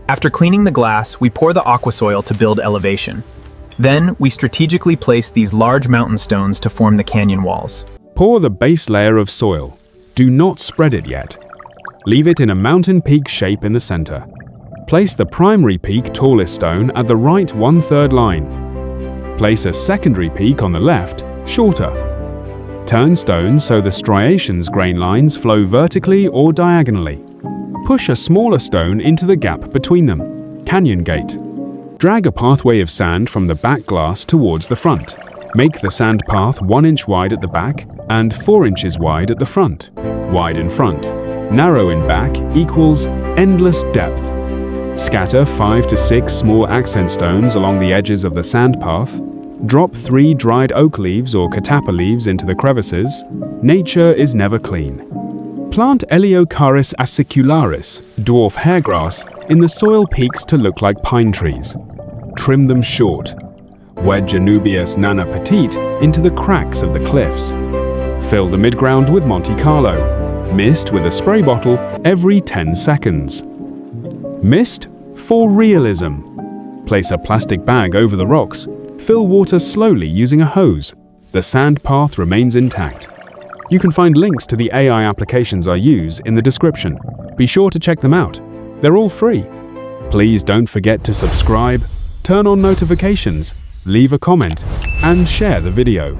After cleaning the glass, we pour the aqua soil to build elevation. Then, we strategically place these large mountain stones to form the canyon walls. Pour the base layer of soil. Do not spread it yet. Leave it in a mountain peak shape in the center. Place the primary peak tallest stone at the right 1/3 line. Place a secondary peak on the left, shorter. Turn stones so the striations grain lines flow vertically or diagonally. Push a smaller stone into the gap between them, canyon gate. Drag a pathway of sand from the back glass towards the front. Make the sand path 1 inch wide at the back and 4 inches wide at the front. Wide in front, narrow in back equals endless depth. Scatter 5 to 6 small accent stones along the edges of the sand path. Drop 3 dried oak leaves or catappa leaves into the crevices. Nature is never clean. Plant Eleocharis acicularis, dwarf hairgrass, in the soil peaks to look like pine trees. Trim them short. Wedge Anubias nana petite into the cracks of the cliffs. Fill the midground with Monte Carlo. Mist with a spray bottle every 10 seconds. Mist for realism. Place a plastic bag over the rocks. Fill water slowly using a hose. The sand path remains intact. You can find links to the AI applications I use in the description. Be sure to check them out. They're all free. Please don't forget to subscribe, turn on notifications, leave a comment, and share the video.